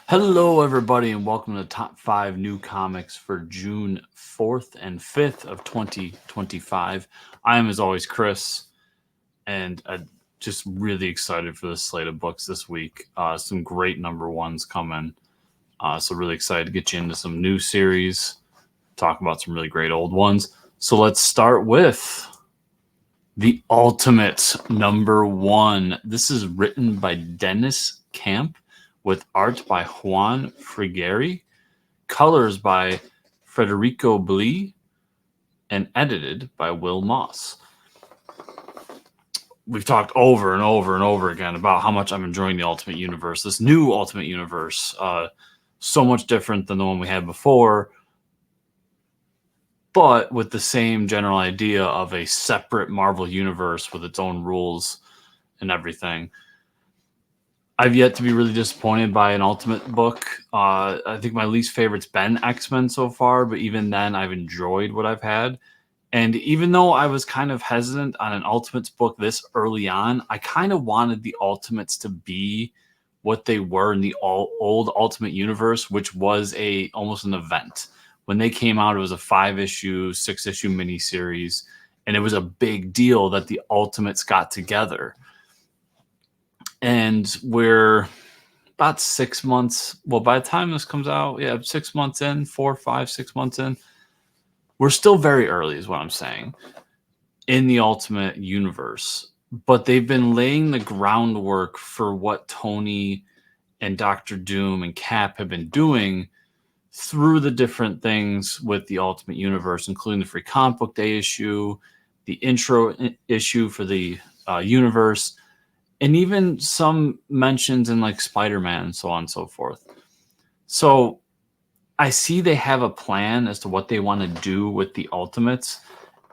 Hello, everybody, and welcome to the top 5 new comics for June 4th and 5th of 2025. I am, as always, Chris, and just really excited for this slate of books this week. Some great number ones coming. So really excited to get you into some new series, talk about some really great old ones. So let's start with the Ultimate number 1. This is written by Deniz Camp, with art by Juan Frigeri, colors by Federico Blee, and edited by Will Moss. We've talked over and over and over again about how much I'm enjoying the Ultimate Universe, this new Ultimate Universe. So much different than the one we had before, but with the same general idea of a separate Marvel universe with its own rules and everything. I've yet to be really disappointed by an Ultimate book. I think my least favorite's been X-Men so far, but even then I've enjoyed what I've had. And even though I was kind of hesitant on an Ultimates book this early on, I kind of wanted the Ultimates to be what they were in the old Ultimate Universe, which was almost an event. When they came out, it was a 5-issue, 6-issue miniseries, and it was a big deal that the Ultimates got together. And we're about 6 months. Well, by the time this comes out, 6 months in, 4, 5, 6 months in. We're still very early, is what I'm saying, in the Ultimate Universe. But they've been laying the groundwork for what Tony and Dr. Doom and Cap have been doing through the different things with the Ultimate Universe, including the free comic book day issue, the intro issue for the universe, and even some mentions in like Spider-Man and so on and so forth. So I see they have a plan as to what they want to do with the Ultimates,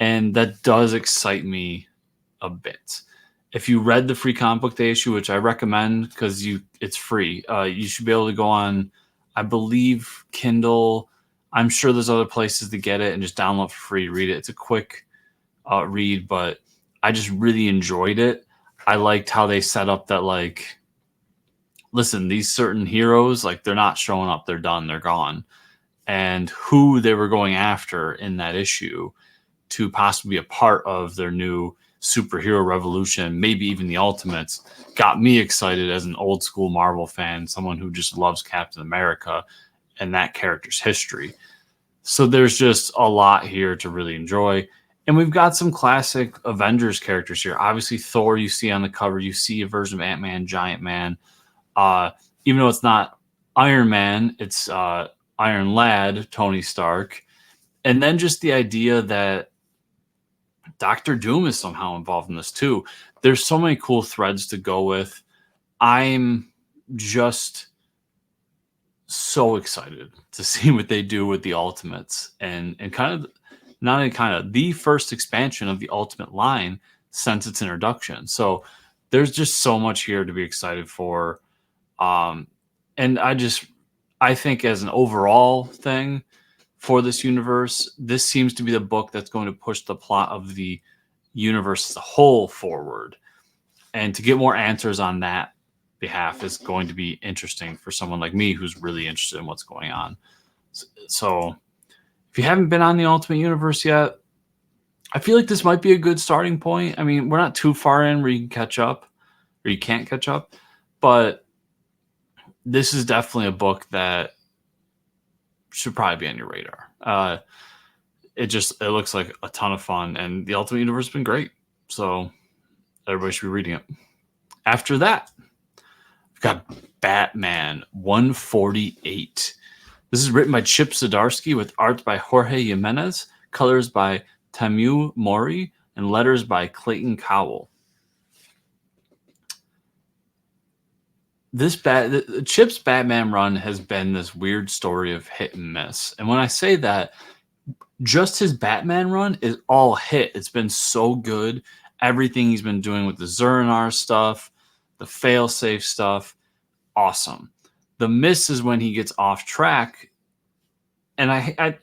and that does excite me a bit. If you read the free comic book day issue, which I recommend because it's free, you should be able to go on, I believe, Kindle. I'm sure there's other places to get it and just download for free, read it. It's a quick read, but I just really enjoyed it. I liked how they set up that, like, listen, these certain heroes, like, they're not showing up. They're done. They're gone. And who they were going after in that issue to possibly be a part of their new superhero revolution, maybe even the Ultimates, got me excited as an old school Marvel fan, someone who just loves Captain America and that character's history. So there's just a lot here to really enjoy. And we've got some classic Avengers characters here. Obviously, Thor, you see on the cover, you see a version of Ant-Man, Giant Man. Even though it's not Iron Man, it's Iron Lad, Tony Stark. And then just the idea that Dr. Doom is somehow involved in this too. There's so many cool threads to go with. I'm just so excited to see what they do with the Ultimates and the first expansion of the Ultimate line since its introduction. So there's just so much here to be excited for. And I think as an overall thing for this universe, this seems to be the book that's going to push the plot of the universe as a whole forward. And to get more answers on that behalf is going to be interesting for someone like me who's really interested in what's going on. So if you haven't been on the Ultimate Universe yet, I feel like this might be a good starting point. I mean, we're not too far in where you can catch up or you can't catch up, but this is definitely a book that should probably be on your radar. It looks like a ton of fun, and the Ultimate Universe has been great. So everybody should be reading it. After that, we've got Batman 148. This is written by Chip Zdarsky with art by Jorge Jimenez, colors by Tamu Mori, and letters by Clayton Cowell. Chip's Batman run has been this weird story of hit and miss. And when I say that, just his Batman run is all hit. It's been so good. Everything he's been doing with the Zurinar stuff, the failsafe stuff, awesome. The miss is when he gets off track. And I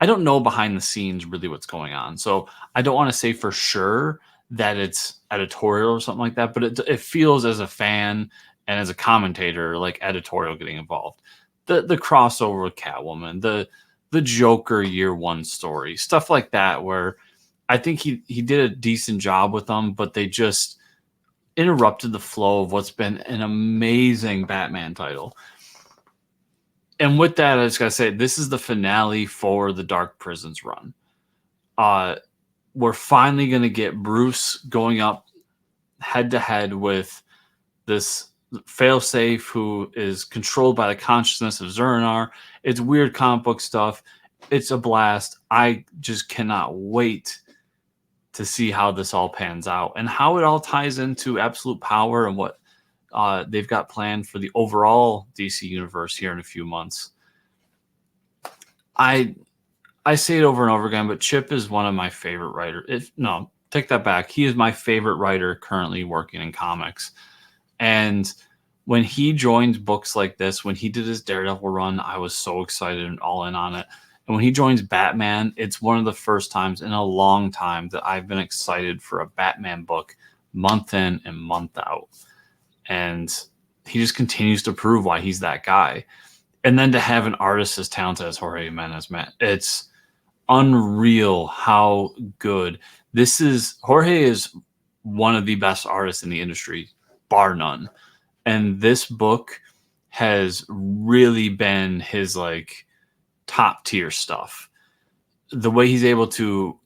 don't know behind the scenes really what's going on. So I don't want to say for sure that it's editorial or something like that, but it feels as a fan and as a commentator, like editorial getting involved. The crossover with Catwoman, the Joker year one story, stuff like that, where I think he did a decent job with them, but they just interrupted the flow of what's been an amazing Batman title. And with that, I just gotta say, this is the finale for the Dark Prisons run. We're finally gonna get Bruce going up head to head with this failsafe who is controlled by the consciousness of Zur-En-Arrh. It's weird comic book stuff. It's a blast. I just cannot wait to see how this all pans out and how it all ties into Absolute Power and what they've got planned for the overall DC universe here in a few months. I say it over and over again, but Chip is one of my favorite writers. No, take that back. He is my favorite writer currently working in comics. And when he joined books like this, when he did his Daredevil run, I was so excited and all in on it. And when he joins Batman, it's one of the first times in a long time that I've been excited for a Batman book month in and month out. And he just continues to prove why he's that guy. And then to have an artist as talented as Jorge Jimenez, man, it's unreal how good this is. Jorge is one of the best artists in the industry, bar none. And this book has really been his like top tier stuff. The way he's able to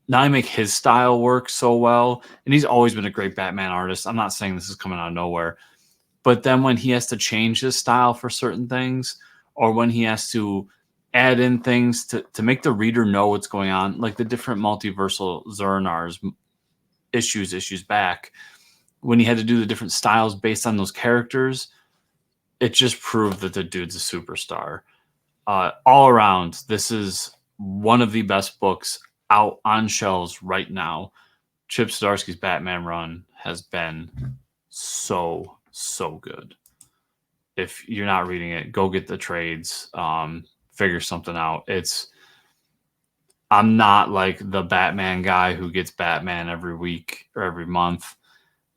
not only make his style work so well, and he's always been a great Batman artist. I'm not saying this is coming out of nowhere, but then when he has to change his style for certain things, or when he has to add in things to make the reader know what's going on, like the different multiversal Zur-En-Arrh's issues back, when he had to do the different styles based on those characters, it just proved that the dude's a superstar. All around, this is one of the best books out on shelves right now. Chip Zdarsky's Batman run has been so good. If you're not reading it, go get the trades, figure something out. I'm not like the Batman guy who gets Batman every week or every month,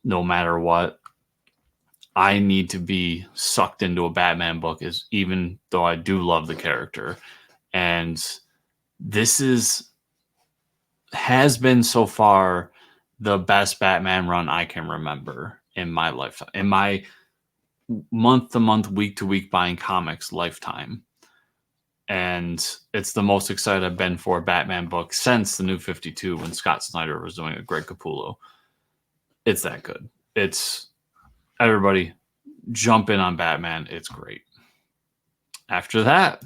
no matter what. I need to be sucked into a Batman book, even though I do love the character. And this has been so far the best Batman run I can remember in my lifetime, in my month to month, week to week buying comics lifetime. And it's the most excited I've been for a Batman book since the New 52 when Scott Snyder was doing a Greg Capullo. It's that good. It's everybody jump in on Batman. It's great. After that,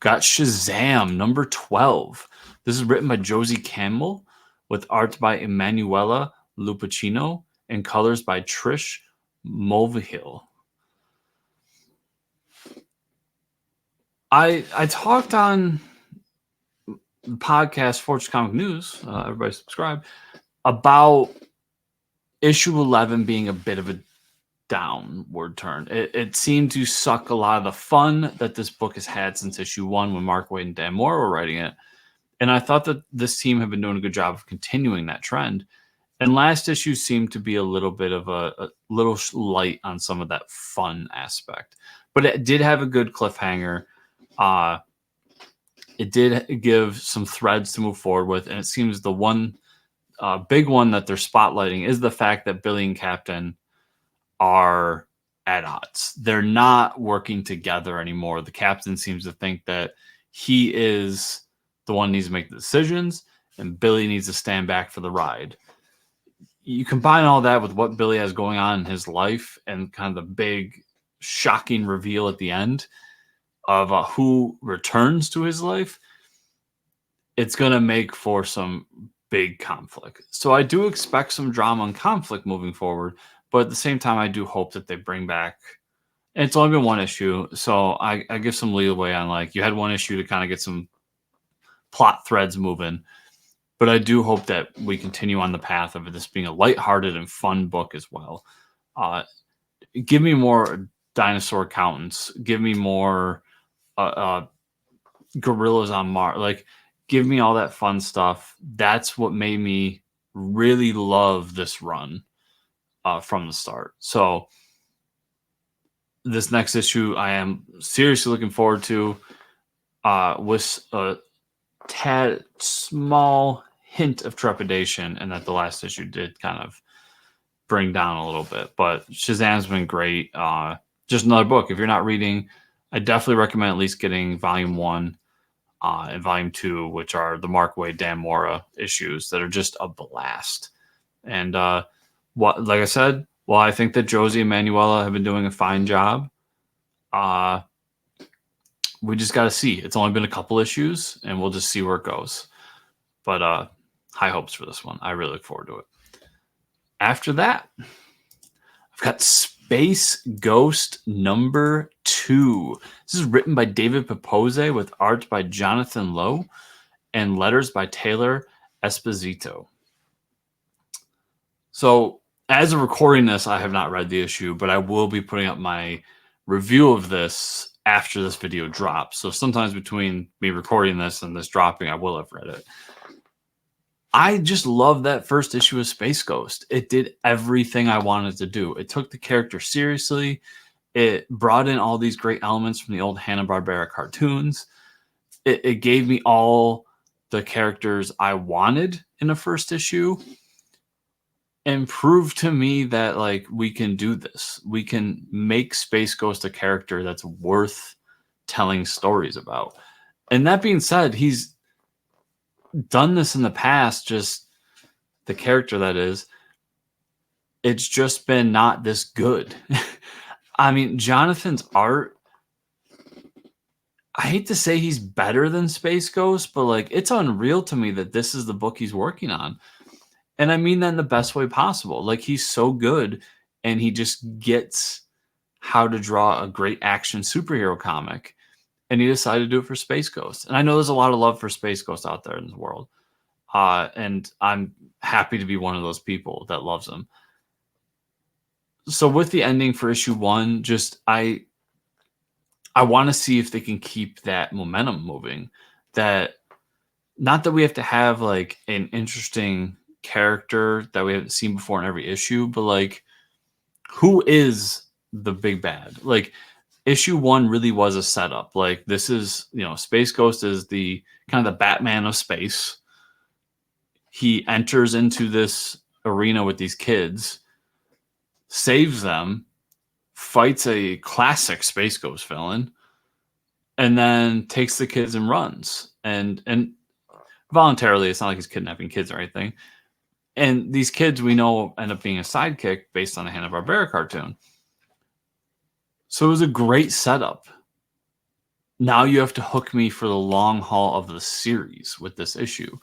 got Shazam number 12. This is written by Josie Campbell with art by Emanuela Lupacchino and colors by Trish Mulvihill. I talked on the podcast Forge Comic News, everybody subscribe, about issue 11 being a bit of a downward turn. It seemed to suck a lot of the fun that this book has had since issue 1 when Mark Waid and Dan Moore were writing it. And I thought that this team had been doing a good job of continuing that trend. And last issue seemed to be a little bit of a little light on some of that fun aspect. But it did have a good cliffhanger. It did give some threads to move forward with. And it seems the one big one that they're spotlighting is the fact that Billy and Captain are at odds. They're not working together anymore. The Captain seems to think that he is the one who needs to make the decisions and Billy needs to stand back for the ride. You combine all that with what Billy has going on in his life and kind of the big shocking reveal at the end of who returns to his life, it's going to make for some big conflict. So I do expect some drama and conflict moving forward, but at the same time, I do hope that they bring back, and it's only been one issue, so I give some leeway on, like, you had one issue to kind of get some plot threads moving, but I do hope that we continue on the path of this being a lighthearted and fun book as well. Give me more dinosaur accountants. Give me more gorillas on Mars. Like, give me all that fun stuff. That's what made me really love this run from the start. So this next issue I am seriously looking forward to, with a tad small hint of trepidation, and that the last issue did kind of bring down a little bit. But Shazam's been great. Just another book. If you're not reading, I definitely recommend at least getting volume 1 and volume 2, which are the Mark Waid Dan Mora issues that are just a blast. And like I said, well, I think that Josie and Emanuela have been doing a fine job. We just got to see. It's only been a couple issues, and we'll just see where it goes. But high hopes for this one. I really look forward to it. After that, I've got Space Ghost number 2. This is written by David Pepose with art by Jonathan Lowe and letters by Taylor Esposito. So, as of recording this, I have not read the issue, but I will be putting up my review of this after this video drops. So sometimes between me recording this and this dropping, I will have read it. I just love that first issue of Space Ghost. It did everything I wanted to do. It took the character seriously. It brought in all these great elements from the old Hanna-Barbera cartoons. It gave me all the characters I wanted in the first issue, and proved to me that, like, we can do this. We can make Space Ghost a character that's worth telling stories about. And that being said, he's done this in the past, just the character that is. It's just been not this good. I mean, Jonathan's art, I hate to say he's better than Space Ghost, but like, it's unreal to me that this is the book he's working on. And I mean that in the best way possible. Like, he's so good, and he just gets how to draw a great action superhero comic. And he decided to do it for Space Ghost. And I know there's a lot of love for Space Ghost out there in the world. And I'm happy to be one of those people that loves him. So with the ending for issue 1, just I want to see if they can keep that momentum moving. That, not that we have to have like an interesting character that we haven't seen before in every issue, but like, who is the big bad? Like, issue 1 really was a setup. Like, this is, Space Ghost is the kind of the Batman of space. He enters into this arena with these kids, saves them, fights a classic Space Ghost villain, and then takes the kids and runs. And voluntarily, it's not like he's kidnapping kids or anything. And these kids, we know, end up being a sidekick based on a Hanna-Barbera cartoon. So it was a great setup. Now you have to hook me for the long haul of the series with this issue.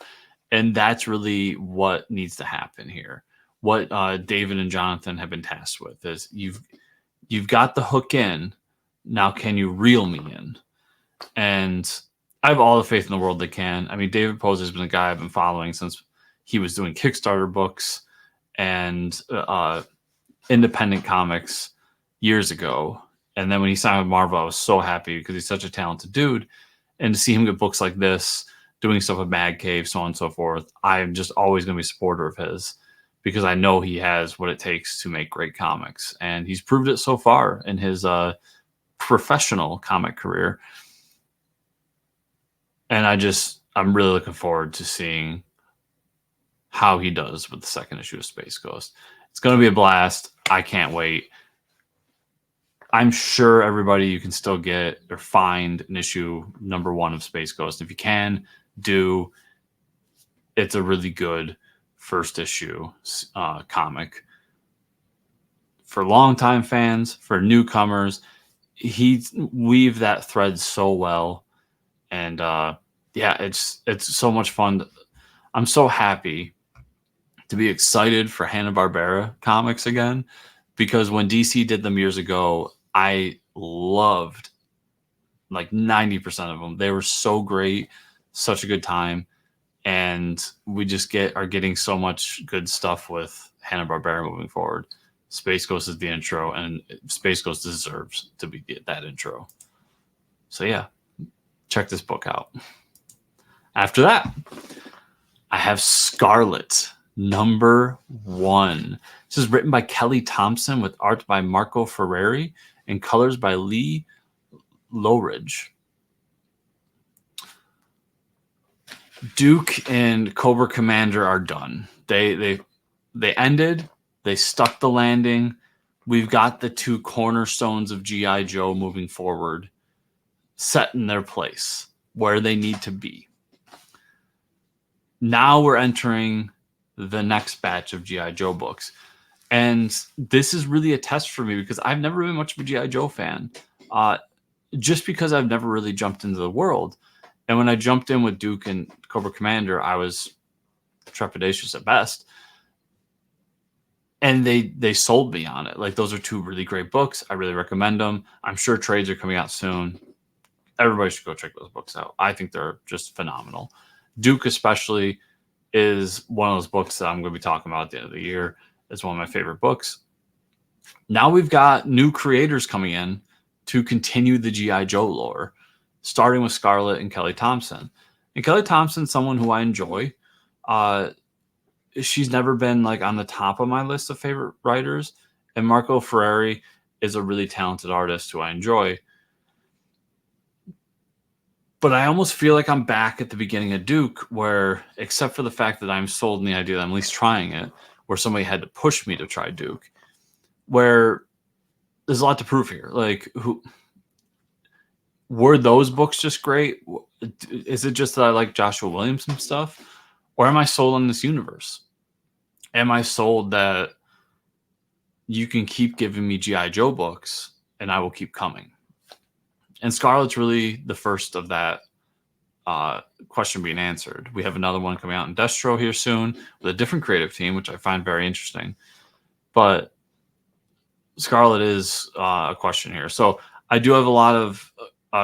And that's really what needs to happen here. What David and Jonathan have been tasked with is, you've got the hook in. Now can you reel me in? And I have all the faith in the world they can. I mean, David Pose has been a guy I've been following since he was doing Kickstarter books and independent comics years ago. And then when he signed with Marvel, I was so happy because he's such a talented dude. And to see him get books like this, doing stuff with Mad Cave, so on and so forth, I'm just always going to be a supporter of his, because I know he has what it takes to make great comics. And he's proved it so far in his professional comic career. And I'm really looking forward to seeing how he does with the second issue of Space Ghost. It's going to be a blast. I can't wait. I'm sure everybody, you can still get or find an issue number 1 of Space Ghost. If you can, do. It's a really good first issue comic. For longtime fans, for newcomers, he weaved that thread so well. And yeah, it's so much fun. I'm so happy to be excited for Hanna-Barbera comics again, because when DC did them years ago, I loved like 90% of them. They were so great, such a good time. And we just are getting so much good stuff with Hanna-Barbera moving forward. Space Ghost is the intro, and Space Ghost deserves to be that intro. So yeah, check this book out. After that, I have Scarlett number 1. This is written by Kelly Thompson with art by Marco Ferrari and colors by Lee Lowridge. Duke and Cobra Commander are done. They ended. They stuck the landing. We've got the two cornerstones of G.I. Joe moving forward set in their place where they need to be. Now we're entering the next batch of G.I. Joe books. And this is really a test for me because I've never been much of a G.I. Joe fan. Just because I've never really jumped into the world. And when I jumped in with Duke and Cobra Commander, I was trepidatious at best. And they sold me on it. Like, those are two really great books. I really recommend them. I'm sure trades are coming out soon. Everybody should go check those books out. I think they're just phenomenal. Duke especially is one of those books that I'm going to be talking about at the end of the year. It's one of my favorite books. Now we've got new creators coming in to continue the G.I. Joe lore, starting with Scarlett and Kelly Thompson. And Kelly Thompson's someone who I enjoy. She's never been like on the top of my list of favorite writers. And Marco Ferrari is a really talented artist who I enjoy. But I almost feel like I'm back at the beginning of Duke, where, except for the fact that I'm sold in the idea that I'm at least trying it, where somebody had to push me to try Duke, where there's a lot to prove here. Like, were those books just great? Is it just that I like Joshua Williamson stuff? Or am I sold on this universe? Am I sold that you can keep giving me G.I. Joe books and I will keep coming? And Scarlett's really the first of that question being answered. We have another one coming out in Destro here soon with a different creative team, which I find very interesting. But Scarlett is a question here. So I do have a lot of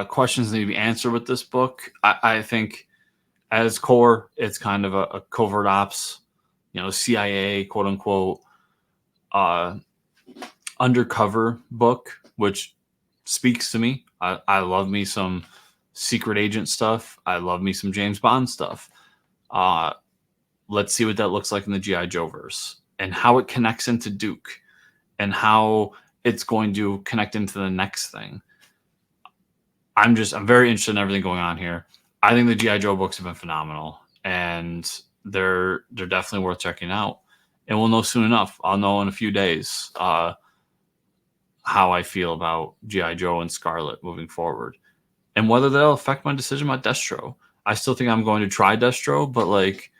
questions that need to be answered with this book. I think as core, it's kind of a covert ops, CIA, quote unquote, undercover book, which speaks to me. I love me some secret agent stuff. I love me some James Bond stuff. Let's see what that looks like in the G.I. Joe verse and how it connects into Duke and how it's going to connect into the next thing. I'm very interested in everything going on here. I think the G.I. Joe books have been phenomenal, and they're definitely worth checking out. And we'll know soon enough. I'll know in a few days how I feel about G.I. Joe and Scarlett moving forward, and whether that'll affect my decision about Destro. I still think I'm going to try Destro, but like,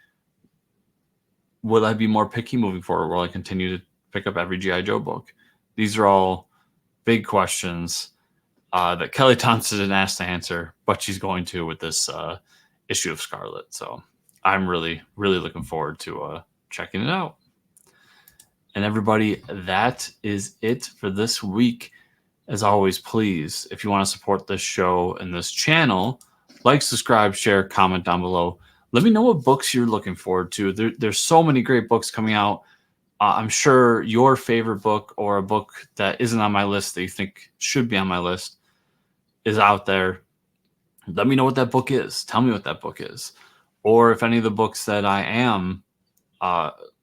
will I be more picky moving forward? Will I continue to pick up every G.I. Joe book? These are all big questions that Kelly Thompson didn't ask to answer, but she's going to with this issue of Scarlett. So I'm really, really looking forward to checking it out. And everybody, that is it for this week. As always, please, if you want to support this show and this channel, like, subscribe, share, comment down below. Let me know what books you're looking forward to. There's so many great books coming out. I'm sure your favorite book or a book that isn't on my list that you think should be on my list is out there. Let me know what that book is. Tell me what that book is. Or if any of the books that I am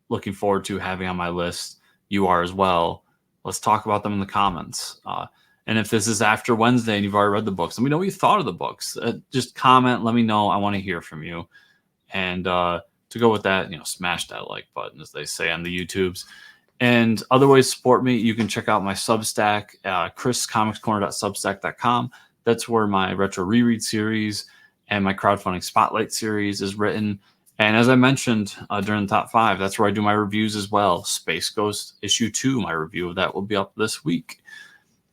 looking forward to having on my list, you are as well. Let's talk about them in the comments. And if this is after Wednesday and you've already read the books, let me know what you thought of the books. Just comment. Let me know. I want to hear from you. And to go with that, smash that like button, as they say on the YouTubes. And other ways to support me, you can check out my Substack, chriscomicscorner.substack.com. That's where my retro reread series and my crowdfunding spotlight series is written. And as I mentioned during the top 5, that's where I do my reviews as well. Space Ghost issue 2, my review of that will be up this week.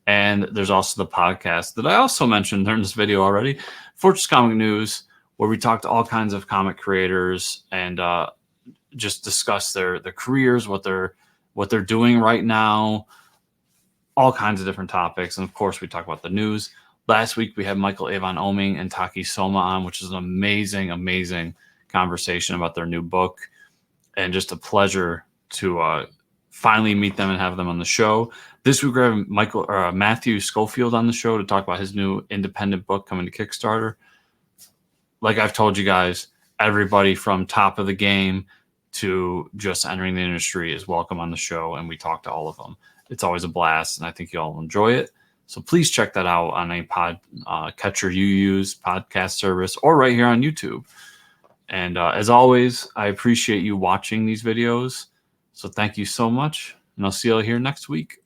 And there's also the podcast that I also mentioned during this video already, Fortress Comic News, where we talk to all kinds of comic creators and just discuss their careers, what they're doing right now, all kinds of different topics. And of course, we talk about the news. Last week, we had Michael Avon Oming and Taki Soma on, which is an amazing, amazing conversation about their new book. And just a pleasure to finally meet them and have them on the show. This week, we have Matthew Schofield on the show to talk about his new independent book coming to Kickstarter. Like I've told you guys, everybody from top of the game to just entering the industry is welcome on the show, and we talk to all of them. It's always a blast, and I think you all enjoy it. So please check that out on a catcher you use, podcast service, or right here on YouTube. And as always, I appreciate you watching these videos. So thank you so much, and I'll see you all here next week.